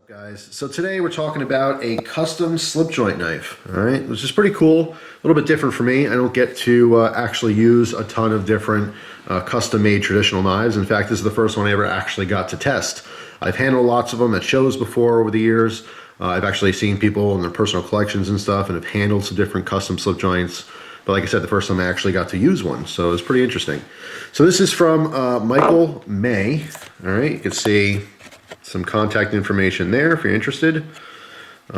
Guys, so today we're talking about a custom slip joint knife, all right, which is pretty cool, a little bit different for me. I don't get to actually use a ton of different custom made traditional knives. In fact, this is the first one I ever actually got to test. I've handled lots of them at shows before over the years. I've actually seen people in their personal collections and stuff and have handled some different custom slip joints. But like I said, the first time I actually got to use one, so it was pretty interesting. So this is from Michael May, all right, you can see some contact information there if you're interested.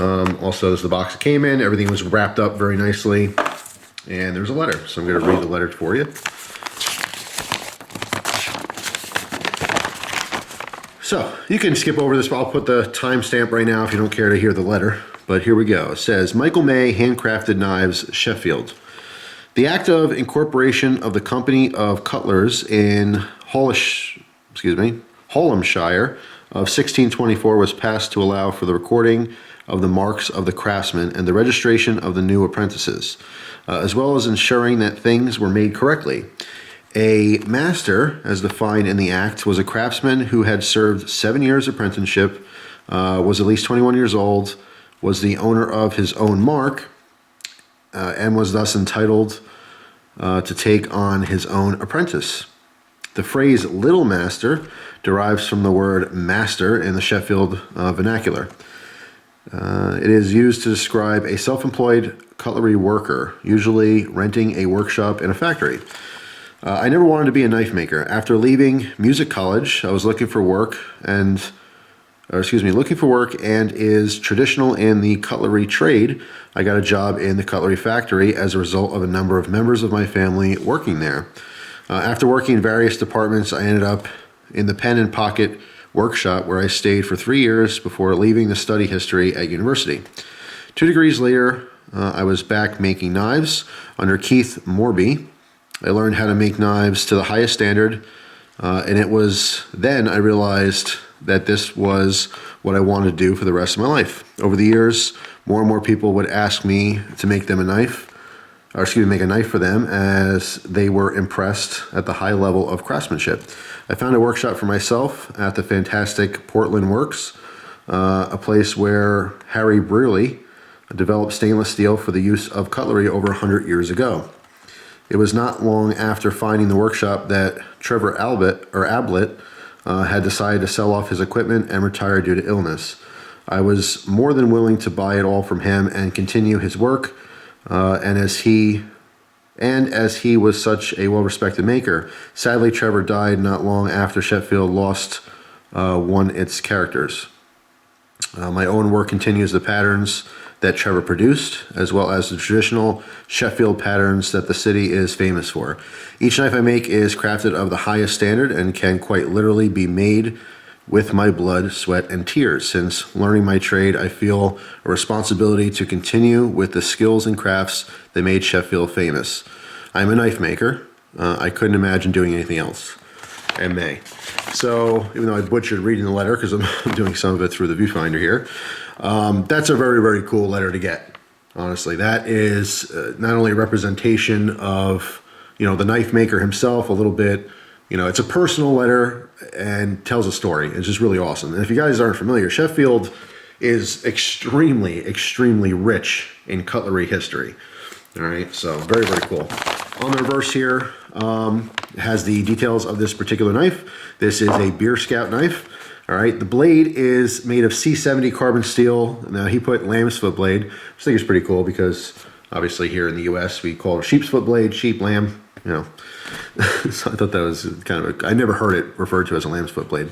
Also, there's the box it came in. Everything was wrapped up very nicely. And there's a letter. So I'm going to read the letter for you. So you can skip over this, but I'll put the timestamp right now if you don't care to hear the letter. But here we go. It says, Michael May, Handcrafted Knives, Sheffield. The act of incorporation of the Company of Cutlers in Hallamshire of 1624 was passed to allow for the recording of the marks of the craftsmen and the registration of the new apprentices, as well as ensuring that things were made correctly. A master, as defined in the act, was a craftsman who had served 7 years apprenticeship, was at least 21 years old, was the owner of his own mark, and was thus entitled to take on his own apprentice. The phrase little master derives from the word master in the Sheffield vernacular. It is used to describe a self-employed cutlery worker, usually renting a workshop in a factory. I never wanted to be a knife maker. After leaving music college, I was looking for work and is traditional in the cutlery trade. I got a job in the cutlery factory as a result of a number of members of my family working there. After working in various departments, I ended up in the pen and pocket workshop where I stayed for 3 years before leaving to study history at university. 2 degrees later, I was back making knives under Keith Morby. I learned how to make knives to the highest standard, and it was then I realized that this was what I wanted to do for the rest of my life. Over the years, more and more people would ask me to make them a knife, make a knife for them, as they were impressed at the high level of craftsmanship. I found a workshop for myself at the fantastic Portland Works, a place where Harry Brearley developed stainless steel for the use of cutlery over 100 years ago. It was not long after finding the workshop that Trevor Ablett had decided to sell off his equipment and retire due to illness. I was more than willing to buy it all from him and continue his work. As he was such a well-respected maker, sadly Trevor died not long after Sheffield lost one its characters. My own work continues the patterns that Trevor produced, as well as the traditional Sheffield patterns that the city is famous for. Each knife I make is crafted of the highest standard and can quite literally be made with my blood, sweat, and tears. Since learning my trade, I feel a responsibility to continue with the skills and crafts that made Sheffield famous. I'm a knife maker. I couldn't imagine doing anything else. M.A. So, even though I butchered reading the letter, because I'm doing some of it through the viewfinder here, that's a very, very cool letter to get. Honestly, that is not only a representation of, the knife maker himself a little bit. It's a personal letter and tells a story. It's just really awesome. And if you guys aren't familiar, Sheffield is extremely, extremely rich in cutlery history. All right, so very, very cool. On the reverse here, has the details of this particular knife. This is a Beer Scout knife. All right, the blade is made of C70 carbon steel. Now he put lamb's foot blade, which I think is pretty cool because obviously here in the US we call it a sheep's foot blade, sheep, lamb, So I thought that was kind of I never heard it referred to as a lamb's foot blade.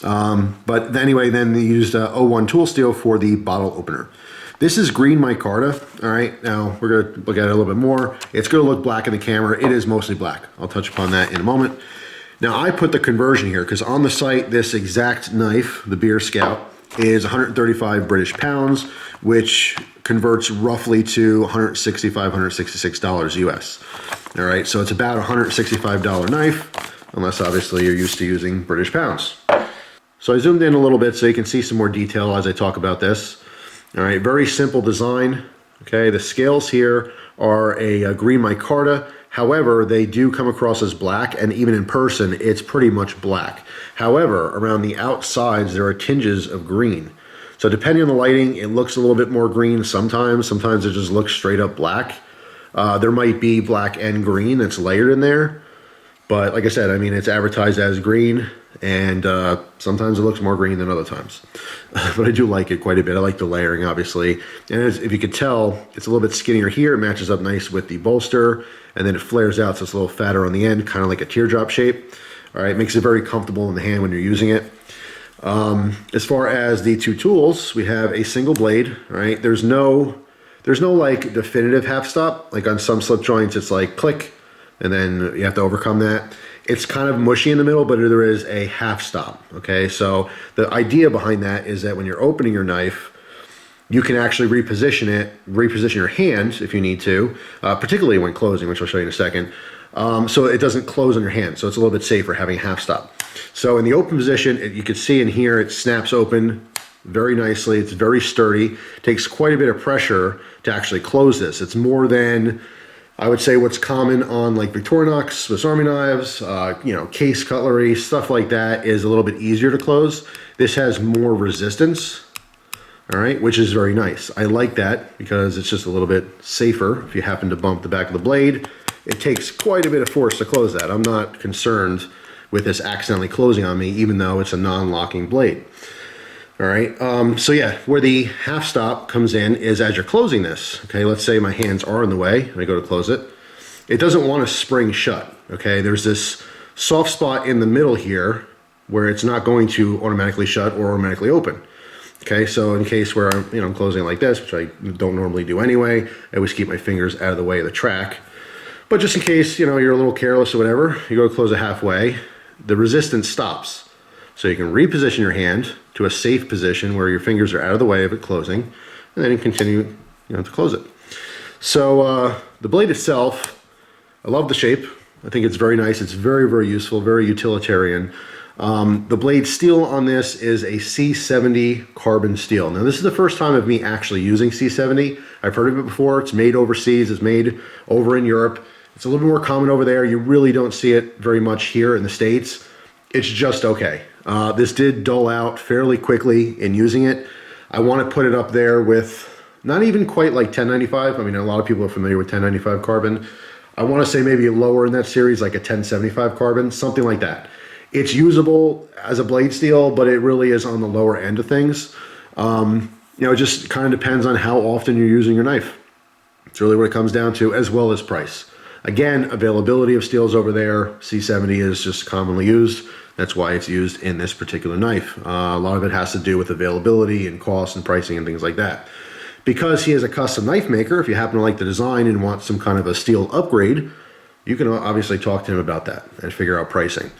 But anyway, then they used 01 tool steel for the bottle opener. This is green micarta. All right, now we're going to look at it a little bit more. It's going to look black in the camera. It is mostly black. I'll touch upon that in a moment. Now I put the conversion here because on the site, this exact knife, the Beer Scout, is 135 British pounds, which converts roughly to $165, $166 US. All right, so it's about a $165 knife, unless obviously you're used to using British pounds. So I zoomed in a little bit so you can see some more detail as I talk about this. All right, very simple design. Okay, the scales here are a green micarta. However, they do come across as black, and even in person, it's pretty much black. However, around the outsides, there are tinges of green. So depending on the lighting, it looks a little bit more green sometimes. Sometimes it just looks straight up black. There might be black and green that's layered in there. But like I said, I mean, it's advertised as green, and sometimes it looks more green than other times. But I do like it quite a bit. I like the layering, obviously. And if you could tell, it's a little bit skinnier here. It matches up nice with the bolster, and then it flares out, so it's a little fatter on the end, kind of like a teardrop shape. All right, makes it very comfortable in the hand when you're using it. As far as the two tools, we have a single blade, right? There's no like definitive half stop. Like on some slip joints, it's like click, and then you have to overcome that. It's kind of mushy in the middle, but there is a half stop, okay? So the idea behind that is that when you're opening your knife, you can actually reposition your hand if you need to, particularly when closing, which I'll show you in a second. So it doesn't close on your hand, so it's a little bit safer having a half stop. So in the open position, you can see in here, it snaps open very nicely. It's very sturdy. Takes quite a bit of pressure to actually close this. It's more than, I would say, what's common on like Victorinox, Swiss Army knives, you know, case cutlery, stuff like that is a little bit easier to close. This has more resistance, all right, which is very nice. I like that because it's just a little bit safer. If you happen to bump the back of the blade, it takes quite a bit of force to close that. I'm not concerned with this accidentally closing on me, even though it's a non-locking blade. All right, so yeah, where the half stop comes in is as you're closing this, okay? Let's say my hands are in the way, and I go to close it. It doesn't want to spring shut, okay? There's this soft spot in the middle here where it's not going to automatically shut or automatically open. Okay, so in case where I'm closing like this, which I don't normally do anyway, I always keep my fingers out of the way of the track. But just in case, you're a little careless or whatever, you go to close it halfway, the resistance stops. So you can reposition your hand to a safe position where your fingers are out of the way of it closing, and then you continue to close it. So the blade itself, I love the shape. I think it's very nice. It's very, very useful, very utilitarian. The blade steel on this is a C70 carbon steel. Now this is the first time of me actually using C70. I've heard of it before. It's made overseas. It's made over in Europe. It's a little bit more common over there. You really don't see it very much here in the States. It's just okay. This did dull out fairly quickly in using it. I want to put it up there with not even quite like 1095. I mean, a lot of people are familiar with 1095 carbon. I want to say maybe lower in that series, like a 1075 carbon, something like that. It's usable as a blade steel, but it really is on the lower end of things. It just kind of depends on how often you're using your knife. It's really what it comes down to, as well as price. Again, availability of steels over there, C70 is just commonly used. That's why it's used in this particular knife. A lot of it has to do with availability and cost and pricing and things like that. Because he is a custom knife maker, if you happen to like the design and want some kind of a steel upgrade, you can obviously talk to him about that and figure out pricing.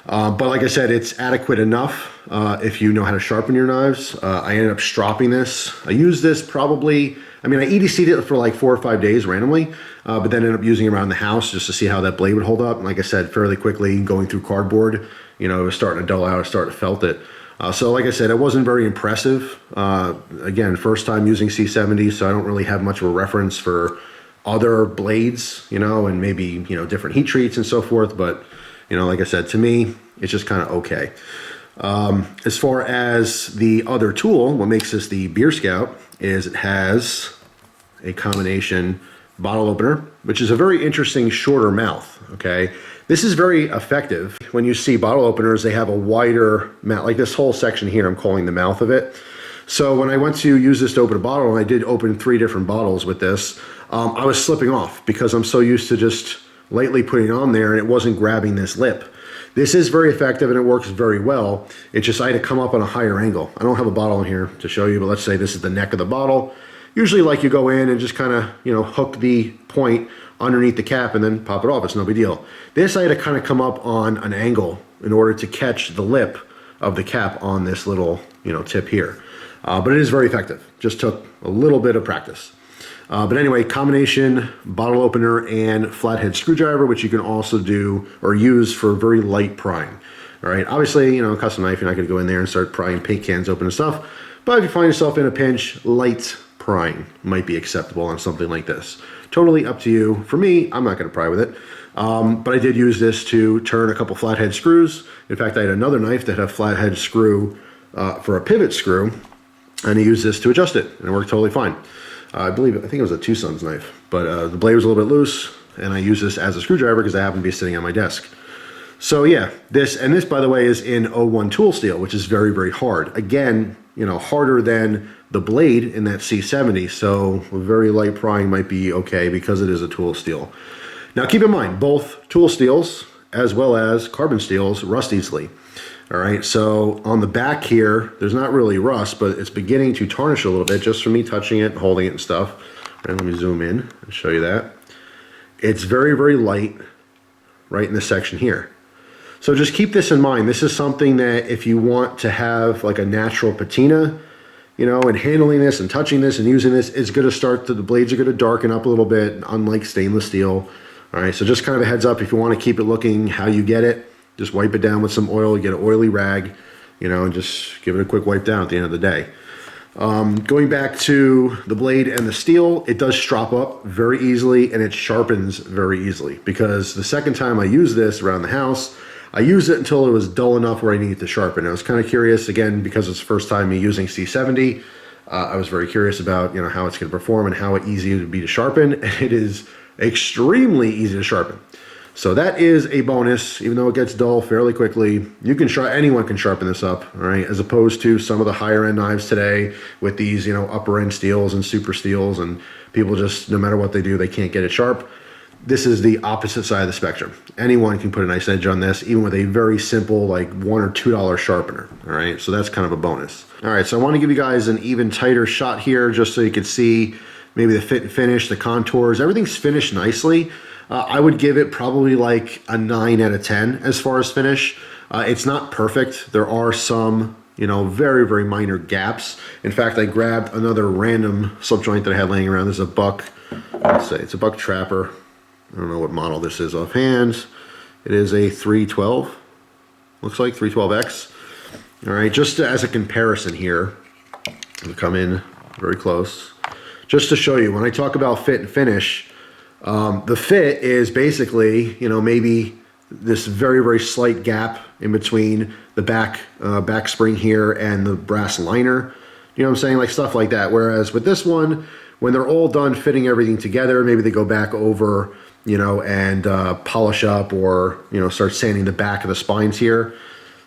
But like I said, it's adequate enough if you know how to sharpen your knives. I ended up stropping this. I used this probably, I EDC'd it for like 4 or 5 days randomly, but then ended up using it around the house just to see how that blade would hold up. And like I said, fairly quickly going through cardboard, it was starting to dull out, I started to felt it. So like I said, it wasn't very impressive. Again, first time using C70, so I don't really have much of a reference for other blades, and maybe, different heat treats and so forth. But, like I said, to me, it's just kind of okay. As far as the other tool, what makes this the Beer Scout is it has a combination bottle opener, which is a very interesting shorter mouth, okay? This is very effective. When you see bottle openers, they have a wider mouth, like this whole section here, I'm calling the mouth of it. So when I went to use this to open a bottle, and I did open 3 different bottles with this, I was slipping off because I'm so used to just lightly putting it on there and it wasn't grabbing this lip. This is very effective and it works very well. It's just I had to come up on a higher angle. I don't have a bottle in here to show you, but let's say this is the neck of the bottle. Usually like you go in and just kind of, hook the point underneath the cap and then pop it off. It's no big deal. This I had to kind of come up on an angle in order to catch the lip of the cap on this little, tip here. But it is very effective. Just took a little bit of practice. But anyway, combination bottle opener and flathead screwdriver, which you can also do or use for very light prying. All right, obviously, custom knife, you're not going to go in there and start prying paint cans open and stuff. But if you find yourself in a pinch, light prying might be acceptable on something like this. Totally up to you. For me, I'm not going to pry with it. But I did use this to turn a couple flathead screws. In fact, I had another knife that had a flathead screw for a pivot screw. and I used this to adjust it, and it worked totally fine. I think it was a Two Sons knife, but the blade was a little bit loose, and I used this as a screwdriver because I happened to be sitting on my desk. So yeah, this, by the way, is in 01 tool steel, which is very, very hard. Again, you know, harder than the blade in that C70, so a very light prying might be okay because it is a tool steel. Now keep in mind, both tool steels as well as carbon steels rust easily. All right, so on the back here, there's not really rust, but it's beginning to tarnish a little bit just from me touching it, holding it and stuff. And let me zoom in and show you that. It's very, very light right in this section here. So just keep this in mind. This is something that if you want to have like a natural patina, you know, and handling this and touching this and using this, it's going to start to, the blades are going to darken up a little bit, unlike stainless steel. All right, so just kind of a heads up, if you want to keep it looking how you get it, just wipe it down with some oil, get an oily rag, you know, and just give it a quick wipe down at the end of the day. Going back to the blade and the steel, it does strop up very easily and it sharpens very easily, because the second time I used this around the house, I used it until it was dull enough where I needed to sharpen. I was kind of curious, again, because it's the first time me using C70, I was very curious about, you know, how it's going to perform and how easy it would be to sharpen, and it is extremely easy to sharpen. So that is a bonus, even though it gets dull fairly quickly. You can anyone can sharpen this up, all right, as opposed to some of the higher end knives today with these, you know, upper end steels and super steels, and people just, no matter what they do, they can't get it sharp. This is the opposite side of the spectrum. Anyone can put a nice edge on this, even with a very simple, like $1 or $2 sharpener, all right? So that's kind of a bonus. All right, so I want to give you guys an even tighter shot here just so you can see maybe the fit and finish, the contours. Everything's finished nicely. I would give it probably like a 9 out of 10 as far as finish. It's not perfect. There are some, you know, very, very minor gaps. In fact, I grabbed another random slip joint that I had laying around. This is a Buck, let's say it's a Buck Trapper. I don't know what model this is offhand. It is a 312, looks like 312X. All right, just as a comparison here, I'll come in very close. Just to show you, when I talk about fit and finish, the fit is basically, you know, maybe this very, very slight gap in between the back spring here and the brass liner. You know what I'm saying? Like stuff like that. Whereas with this one, when they're all done fitting everything together, maybe they go back over, you know, and polish up or, you know, start sanding the back of the spines here.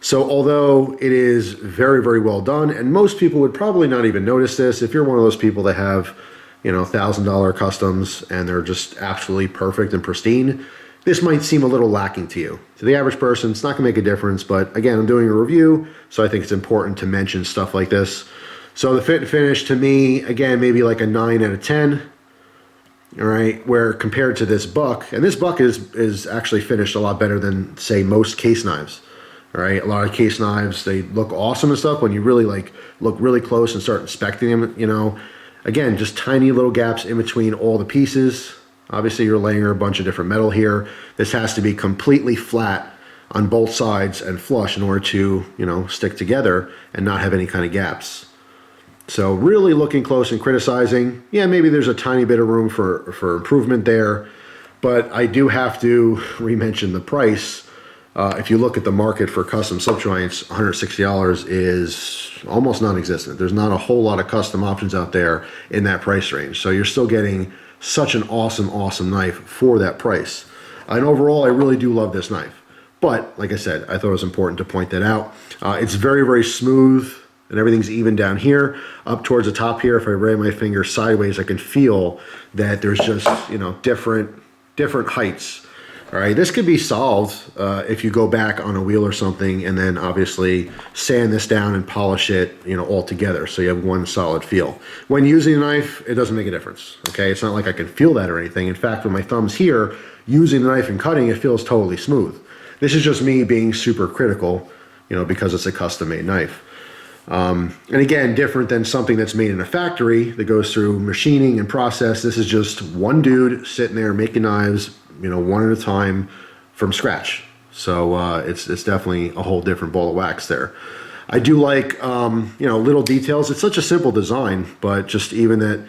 So although it is very, very well done, and most people would probably not even notice this, if you're one of those people that have, you know, $1,000 customs and they're just absolutely perfect and pristine, this might seem a little lacking to you. To the average person, it's not gonna make a difference, but again, I'm doing a review, so I think it's important to mention stuff like this. So the fit and finish to me, again, maybe like a 9 out of 10. All right, where compared to this Buck, and this Buck is actually finished a lot better than, say, most case knives. All right, a lot of case knives, they look awesome and stuff when you really like look really close and start inspecting them, you know. Again, just tiny little gaps in between all the pieces. Obviously, you're laying a bunch of different metal here. This has to be completely flat on both sides and flush in order to, you know, stick together and not have any kind of gaps. So really looking close and criticizing, yeah, maybe there's a tiny bit of room for improvement there, but I do have to re-mention the price. If you look at the market for custom slip joints, $160 is almost non-existent. There's not a whole lot of custom options out there in that price range. So you're still getting such an awesome, awesome knife for that price. And overall, I really do love this knife. But like I said, I thought it was important to point that out. It's very, very smooth. And everything's even down here. Up towards the top here, if I ran my finger sideways, I can feel that there's just, you know, different heights. All right, this could be solved if you go back on a wheel or something and then obviously sand this down and polish it, you know, all together so you have one solid feel. When using a knife, it doesn't make a difference, okay? It's not like I can feel that or anything. In fact, with my thumbs here, using the knife and cutting, it feels totally smooth. This is just me being super critical, you know, because it's a custom-made knife. And again, different than something that's made in a factory that goes through machining and process. This is just one dude sitting there making knives, you know, one at a time from scratch. So it's definitely a whole different ball of wax there. I do like, you know, little details. It's such a simple design, but just even that,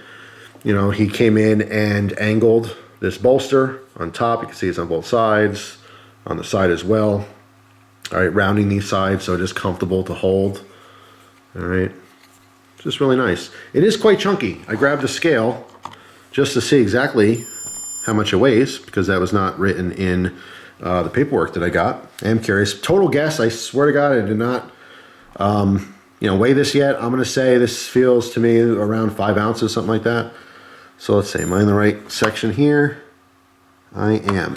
you know, he came in and angled this bolster on top. You can see it's on both sides, on the side as well. All right, rounding these sides so it is comfortable to hold. All right, just really nice. It is quite chunky. I grabbed a scale just to see exactly how much it weighs, because that was not written in the paperwork that I got. I am curious. Total guess, I swear to God, I did not weigh this yet. I'm gonna say this feels to me around 5 ounces, something like that. So let's see, am I in the right section here? I am.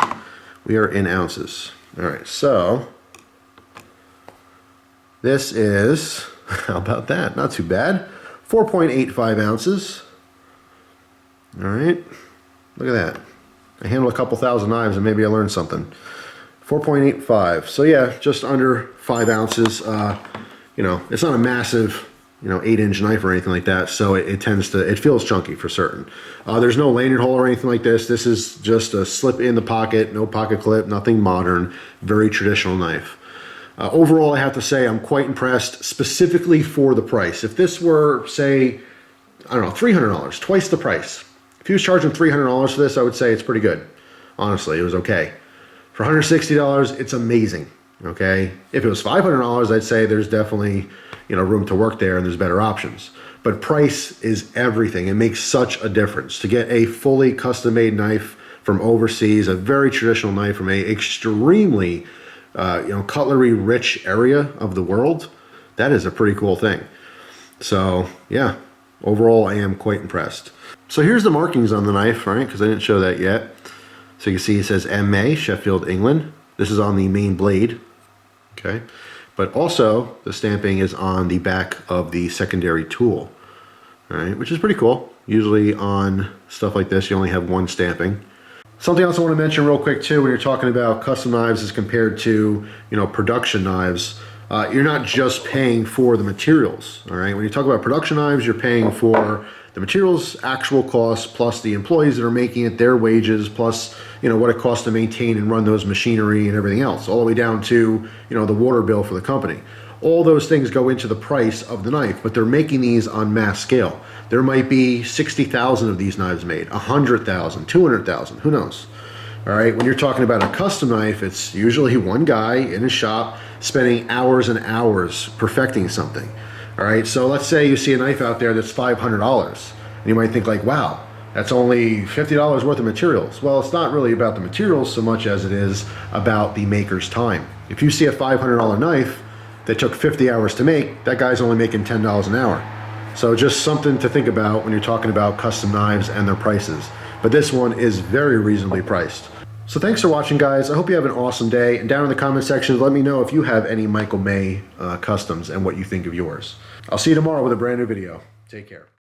We are in ounces. All right, so this is, how about that? Not too bad. 4.85 ounces. All right, look at that. I handled a couple thousand knives and maybe I learned something. 4.85. So yeah, just under 5 ounces. It's not a massive, 8-inch knife or anything like that. So it feels chunky for certain. There's no lanyard hole or anything like this. This is just a slip in the pocket, no pocket clip, nothing modern, very traditional knife. Overall, I have to say I'm quite impressed, specifically for the price. If this were, say, I don't know, $300, twice the price. If he was charging $300 for this, I would say it's pretty good. Honestly, it was okay. For $160, it's amazing, okay? If it was $500, I'd say there's definitely, room to work there and there's better options. But price is everything. It makes such a difference. To get a fully custom-made knife from overseas, a very traditional knife from a extremely, cutlery-rich area of the world, that is a pretty cool thing. So, yeah, overall, I am quite impressed. So here's the markings on the knife, right? Because I didn't show that yet. So you can see it says MA, Sheffield, England. This is on the main blade, okay? But also the stamping is on the back of the secondary tool, all right? Which is pretty cool. Usually on stuff like this, you only have one stamping. Something else I want to mention real quick too, when you're talking about custom knives as compared to, production knives, you're not just paying for the materials, all right? When you talk about production knives, you're paying for the materials, actual costs, plus the employees that are making it, their wages, plus, what it costs to maintain and run those machinery and everything else, all the way down to, the water bill for the company. All those things go into the price of the knife, but they're making these on mass scale. There might be 60,000 of these knives made, 100,000, 200,000, who knows? All right, when you're talking about a custom knife, it's usually one guy in his shop spending hours and hours perfecting something. All right, so let's say you see a knife out there that's $500, and you might think like, wow, that's only $50 worth of materials. Well, it's not really about the materials so much as it is about the maker's time. If you see a $500 knife that took 50 hours to make, that guy's only making $10 an hour. So just something to think about when you're talking about custom knives and their prices. But this one is very reasonably priced. So thanks for watching, guys. I hope you have an awesome day. And down in the comment section, let me know if you have any Michael May customs and what you think of yours. I'll see you tomorrow with a brand new video. Take care.